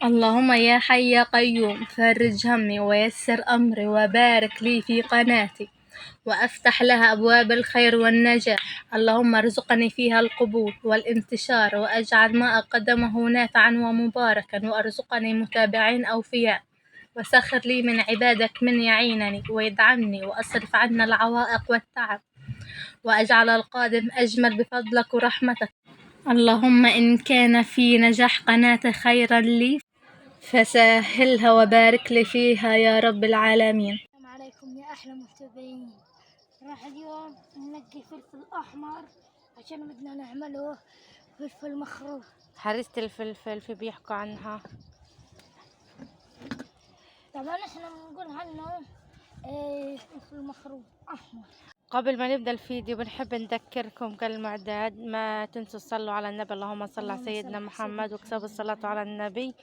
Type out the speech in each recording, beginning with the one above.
اللهم يا حي يا قيوم فرج همي ويسر أمري وبارك لي في قناتي وأفتح لها أبواب الخير والنجاح. اللهم ارزقني فيها القبول والانتشار وأجعل ما أقدمه نافعا ومباركا وأرزقني متابعين أوفياء وسخر لي من عبادك من يعينني ويدعمني وأصرف عنا العوائق والتعب وأجعل القادم أجمل بفضلك ورحمتك. اللهم إن كان في نجاح قناة خيرا لي فسهلها وبارك لي فيها يا رب العالمين. السلام عليكم يا أحلى متابعين. راح اليوم ننقي فلفل أحمر عشان بدنا نعمله فلفل مخروط. هريسة الفلفل في بيحكوا عنها. طبعا احنا بنقول عنه فلفل مخروط أحمر. قبل ما نبدأ الفيديو بنحب نذكركم كالمعتاد ما تنسوا تصلوا على النبي، اللهم صل على سيدنا محمد وكتب الصلاة على النبي.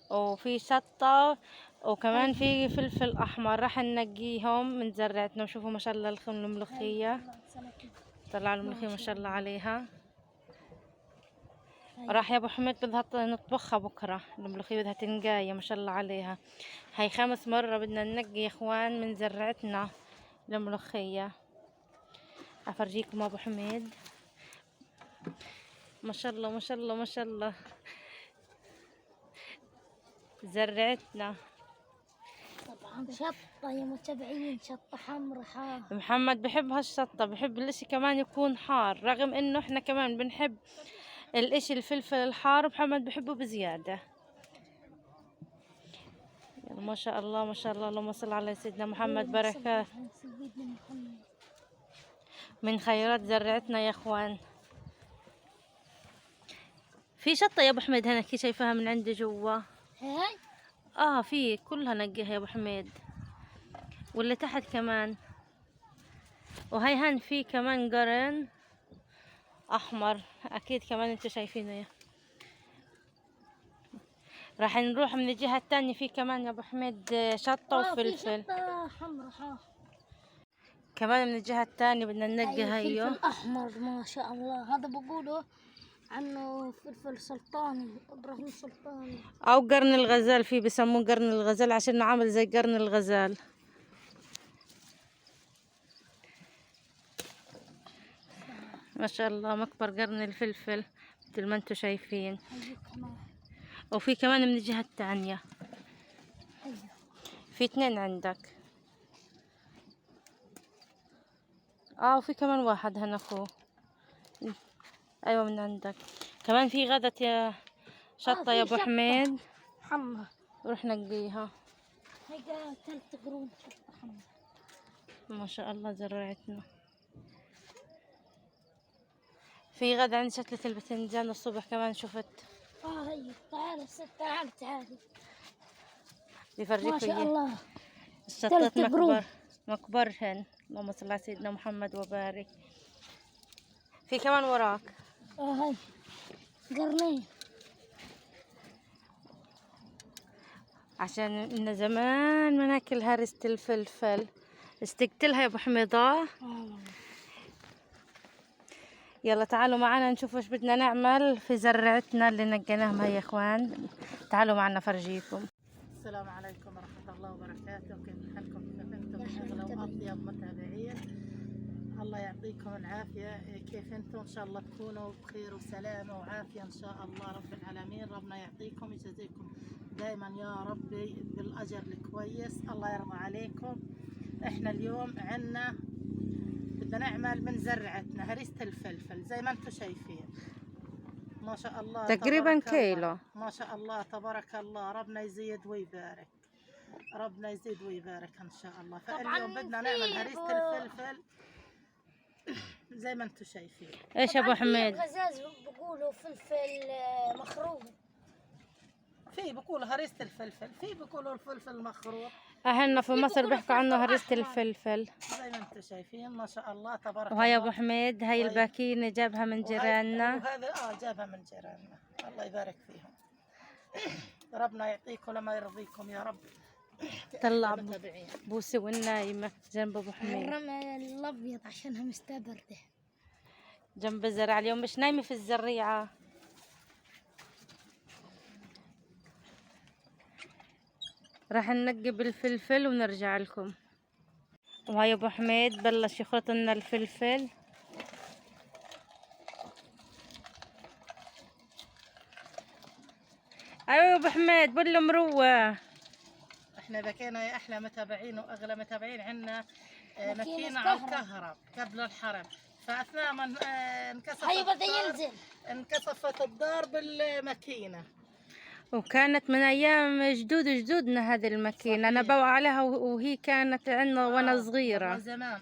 وفي شطة وكمان في فلفل أحمر راح ننقيهم من زرعتنا. وشوفوا ما شاء الله الملوخية، طلع الملوخية ما شاء الله عليها. راح يا ابو حميد بدها نطبخها بكره، الملوخية بدها تنقاية ما شاء الله عليها. هاي 5 مرة بدنا ننقي يا اخوان من زرعتنا الملوخية. افرجيكم ابو حميد ما شاء الله ما شاء الله ما شاء الله زرعتنا. طبعا شطة يا متابعين، شطة حمرا حار. محمد بحب هالشطة، بحب الاشي كمان يكون حار، رغم انه احنا كمان بنحب الاشي الفلفل الحار، محمد بحبه بزيادة. يعني ما شاء الله ما شاء الله، اللهم صل على سيدنا محمد. بركات من خيرات زرعتنا يا اخوان. في شطة يا ابو حميد هنا كي شايفاها من عندي جوا. هاي في كلها نقيها يا ابو حميد، واللي تحت كمان. وهي هان في كمان قرن احمر اكيد كمان انتوا شايفينه راح نروح من الجهة التانية. في كمان يا ابو حميد شطة وفلفل. في شطة حمرا حار كمان من الجهة التانية بدنا ننقي هيو فلفل أحمر ما شاء الله. هذا بقوله عنه فلفل سلطاني، إبراهيم سلطاني او قرن الغزال، في بسموه قرن الغزال عشان عامل زي قرن الغزال. ما شاء الله مكبر قرن الفلفل مثل ما انتوا شايفين. وفي كمان من الجهة التانية في 2 عندك. وفي كمان واحد هنا فوق. ايوه من عندك كمان. في غدة يا شطة يا ابو حميد حمرا. روح نقيها. هيدا 3 قرون شطة حمرا ما شاء الله زرعتنا. في غدا عندي شتلة البتنجان الصبح كمان شفت. هي تعالي ست، تعالي بفرجيك ما شاء إياه. الله. الشطات 3 قرون. مكبرهن. اللهم صل على سيدنا محمد وبارك. في كمان وراك. هاي قرنين. عشان إن زمان ما ناكل هرسة الفلفل. استقتلها يا ابو حميدة. يلا تعالوا معنا نشوف ايش بدنا نعمل في زرعتنا اللي نقيناها يا اخوان. تعالوا معنا فرجيكم. السلام عليكم ورحمة الله وبركاته. كيف حالكم؟ كيف انتم اغلى واطيب متابعين؟ الله يعطيكم العافية. كيف انتم؟ ان شاء الله تكونوا بخير وسلامة وعافية ان شاء الله رب العالمين. ربنا يعطيكم يجزيكم دائما يا ربي بالاجر الكويس. الله يرضى عليكم. احنا اليوم عنا بدنا نعمل من زرعتنا هريسة الفلفل زي ما انتم شايفين. ما شاء الله تقريبا كيلو. ما شاء الله تبارك الله. ربنا يزيد ويبارك، ربنا يزيد ويبارك ان شاء الله. فاليوم بدنا نعمل هريسة الفلفل زي ما انتم شايفين. ايش يا ابو حميد؟ غزاز بقولوا فلفل مخروط. في بقولوا هريسة الفلفل، في بقولوا الفلفل مخروط. اهلنا في مصر بيحكوا عنه هريسة الفلفل زي ما انتم شايفين. ما شاء الله تبارك الله. وهي ابو حميد هاي الباكينة جابها من جيراننا. وهذا جابها من جيراننا. الله يبارك فيهم. ربنا يعطيكم لما يرضيكم يا رب. طلع بوسي والنايمة جنب ابو حميد. الرمل الابيض عشانها مستبردة جنب الزرع. اليوم مش نايمة في الزريعة. راح ننقب الفلفل ونرجع لكم. وهاي ابو حميد بلش يخلط لنا الفلفل. ايوه يا ابو حميد بقول مروه. احنا بكينا يا احلى متابعين واغلى متابعين عندنا ماكينة ماكينه على كهرب. الكهرب قبل الحرم، فاثناء ما انكسفت هاي بده الدار ينزل. انكسفت الدار بالماكينه. وكانت من ايام جدودنا هذه الماكينه، انا صحيح. بوع عليها وهي كانت عندنا وانا والله صغيره. زمان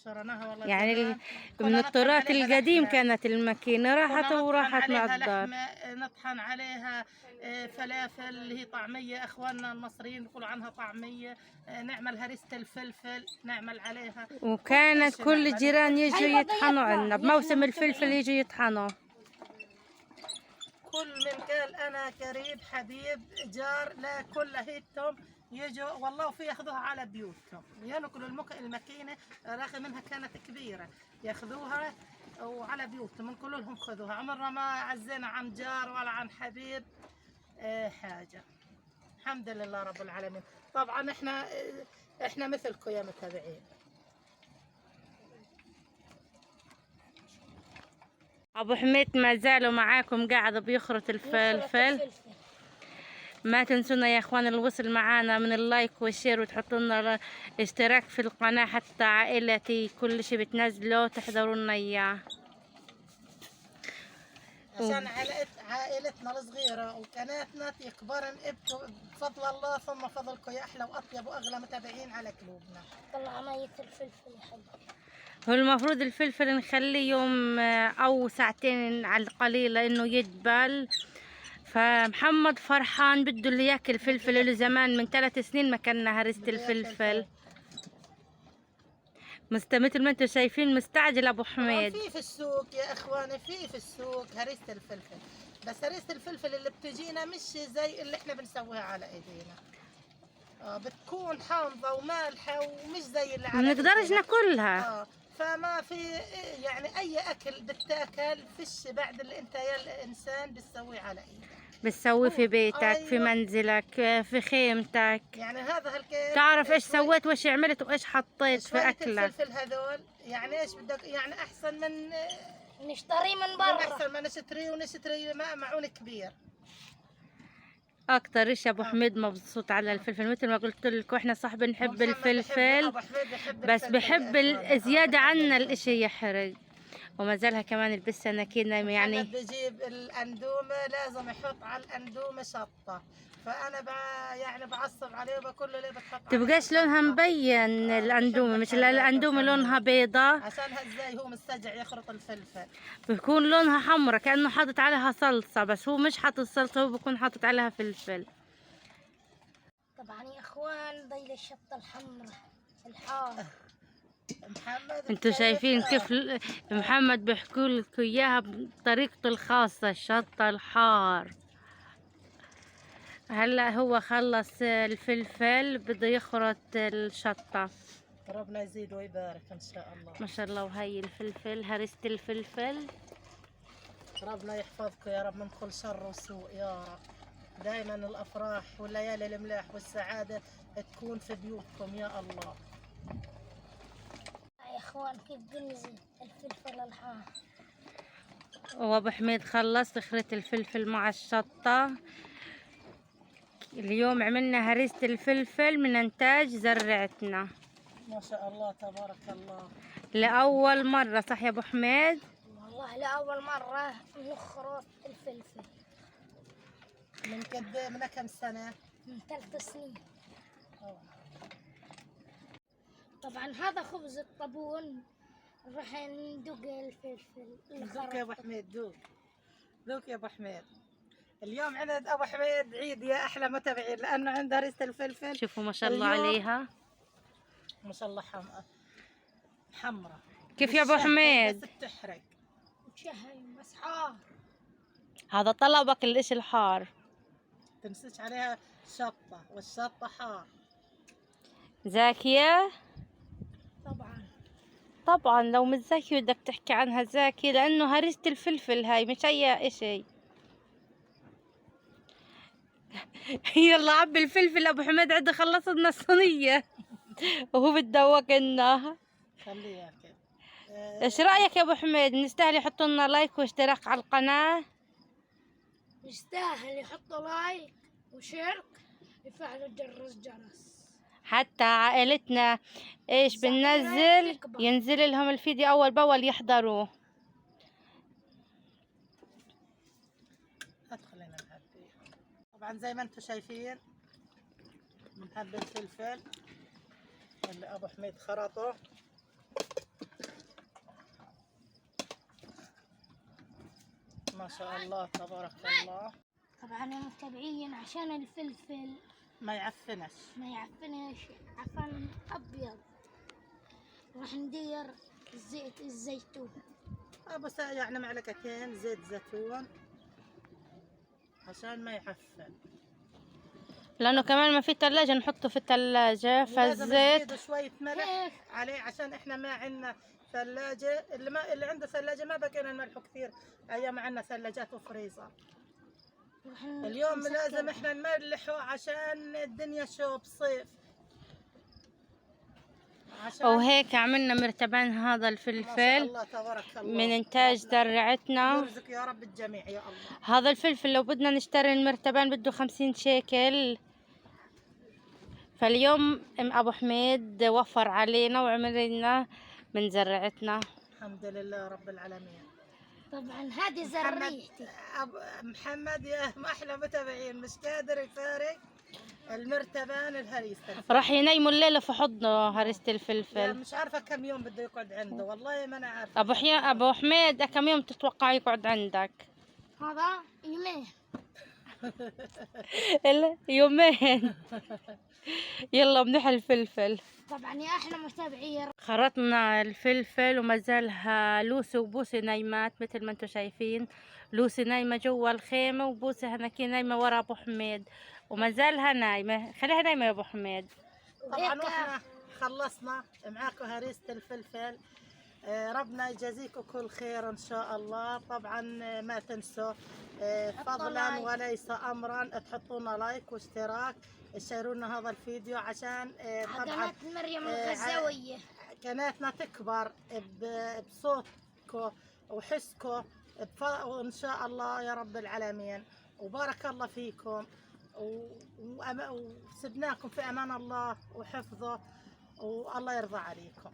شرناها والله يعني زمان. من كنا نطحن التراث عليها القديم لحمة. كانت الماكينه، كنا راحت نطحن وراحت مع عليها الدار. لحمة، نطحن عليها فلافل اللي هي طعمية، اخواننا المصريين يقولوا عنها طعمية. نعمل هريسة الفلفل نعمل عليها. وكانت شيء كل نعمل. الجيران يجوا هاي بده يطحنوا يطلع. عنا يا بموسم أحلى الفلفل، متابعين. يجوا يطحنوا. كل من قال انا قريب حبيب جار لا كلهيتهم يجوا والله، وفي ياخذوها على بيوتهم ينقلوا الماكينه، رغم انها كانت كبيره ياخذوها وعلى بيوتهم نقول لهم خذوها. عمرنا ما عزينا عن جار ولا عن حبيب حاجه. الحمد لله رب العالمين. طبعا احنا مثلكم يا متابعين. ابو حميد ما زالوا معاكم قاعد بيخرط الفلفل. ما تنسونا يا اخوان الوصل معانا من اللايك والشير، وتحطوا لنا اشتراك في القناة حتى عائلتي كل شي بتنزله تحضروا لنا اياه. عشان عائلتنا الصغيرة وقناتنا يكبرن بفضل الله ثم فضلكم يا أحلى وأطيب وأغلى متابعين على قلوبنا. طلع مية الفلفل يا حبيبي. هو المفروض الفلفل نخليه يوم او ساعتين على القليلة انه يدبل. فمحمد فرحان بده اللي ياكل فلفل، له زمان من 3 سنين ما كنا هرسة الفلفل. مثل ما انتم شايفين مستعجل ابو حميد. في السوق يا اخواني، في السوق هريسة الفلفل، بس هريسة الفلفل اللي بتجينا مش زي اللي احنا بنسويها على ايدينا. بتكون حامضة ومالحة ومش زي اللي على ما نقدرش إيدينا. ناكلها. فما في يعني اي اكل بتاكل فيش بعد اللي انت يا الانسان بتسويه على ايدك. بتسوي في بيتك، أيوة. في منزلك، في خيمتك. يعني هذا هالكيف تعرف ايش سويت وايش عملت وايش حطيت في شوية اكلك. الفلفل هذول يعني ايش بدك، يعني احسن من نشتري من برا. احسن ما نشتري معون كبير. اكتر اشي ابو حميد مبسوط على الفلفل، مثل ما قلت لكم احنا صح بنحب محمد الفلفل، أبو حميد بحب بس الفلفل بحب يا إخوان. زيادة عنا الاشي يحرق. وما زالها كمان البسة كده يعني. محمد بجيب الاندومه لازم يحط على الاندومه شطه، فانا يعني بعصب عليه وبقول له ليه بتحط تبقاش لونها مبين الاندومه، مش الاندومه لونها بيضة، عشان ازاي هو مستجع يخرط الفلفل. بيكون لونها حمرا كأنه حاطط عليها صلصة، بس هو مش حاطط صلصة، هو بيكون حاطط عليها فلفل. طبعا يا اخوان ضيل الشطة الحمراء الحار. محمد انتوا شايفين كيف محمد بيحكوا لكم اياها بطريقته الخاصة، الشطة الحار. هلا هو خلص الفلفل بده يخرط الشطة. ربنا يزيد ويبارك ان شاء الله. ما شاء الله. وهي الفلفل هرسة الفلفل. ربنا يحفظكم يا رب من كل شر وسوء يا رب. دائما الافراح والليالي الملاح والسعاده تكون في بيوتكم يا الله. يا اخوان كيف بنزل الفلفل الحار. وابو حميد خلص خرط الفلفل مع الشطة. اليوم عملنا هرسة الفلفل من انتاج زرعتنا. ما شاء الله تبارك الله. لأول مرة صح يا ابو حميد؟ والله لأول مرة نخرط الفلفل. من كم سنة؟ من 3 سنين. طبعا هذا خبز الطابون، راح ندق الفلفل. دوق يا ابو حميد، دوق يا ابو حميد. اليوم عند ابو حميد عيد يا احلى متابعين، لانه عنده هريسة الفلفل. شوفوا ما شاء الله عليها، ما شاء الله حمرة. كيف يا ابو حميد؟ بس بتحرق. شهي بس حار. هذا طلبك الاشي الحار. تمسكش عليها شطة، والشطة حار. زاكية؟ طبعا لو مش زاكية بدك تحكي عنها زاكية، لأنه هرسة الفلفل هاي مش أي إشي. يلا عبي الفلفل، ابو حميد عده خلص لنا الصينيه وهو بتدوق لنا. خليها كده. ايش رايك يا ابو حميد؟ نستاهل يحطوا لنا لايك واشتراك على القناه؟ يستاهل يحطوا لايك وشير، يفعلوا الجرس. حتى عائلتنا ايش بننزل تكبر. ينزل لهم الفيديو اول باول يحضروه. ادخل هنا نهبي. طبعا زي ما انتم شايفين بنهبي الفلفل اللي ابو حميد خرطه. ما شاء الله تبارك الله. طبعا يا متابعين عشان الفلفل ما يعفنش. ما يعفنش عفن ابيض، راح ندير زيت الزيتون. بس يعني معلقتين زيت زيتون عشان ما يعفن. لانه كمان ما في ثلاجه نحطه في الثلاجه، ولازم فالزيت نزيد شوية ملح عليه عشان احنا ما عندنا ثلاجة. اللي عنده ثلاجة ما بقينا نملحه كثير ايام ما عندنا ثلاجات وفريزر. اليوم لازم احنا نملحه عشان الدنيا شوب صيف. عشان وهيك عملنا مرتبان هذا ما شاء الفلفل الله تبارك الله من انتاج زرعتنا. يرزق يا رب الجميع يا الله. هذا الفلفل لو بدنا نشتري المرتبان بده 50 شيكل، فاليوم ام ابو حميد وفر علينا وعمل لنا من زرعتنا. الحمد لله رب العالمين. طبعا هذه زريحتي. محمد يا احلى متابعين مش قادر يفارق المرتبان الهريسة. راح ينيموا الليله في حضنه هرسة يعني الفلفل. مش عارفة كم يوم بده يقعد عنده، والله ما انا عارفة. ابو حميد كم يوم تتوقع يقعد عندك؟ هذا يومين. يومين. يلا منح الفلفل. طبعا يا احلى متابعين خرطنا الفلفل وما زالها لوسي وبوسي نايمات مثل ما انتم شايفين. لوسي نايمه جوا الخيمه وبوسي هناكي نايمه ورا ابو حميد وما زالها نايمه. خليها نايمه يا ابو حميد. طبعا واحنا خلصنا معاكم هريسة الفلفل. ربنا يجازيكم كل خير ان شاء الله. طبعا ما تنسوا فضلا وليس امرا تحطونا لايك واشتراك، تشيرونا هذا الفيديو عشان طبعا قناة مريم الغزاوية قناتنا تكبر بصوتكم وحسكم وان شاء الله يا رب العالمين. وبارك الله فيكم وسبناكم في امان الله وحفظه، والله يرضى عليكم.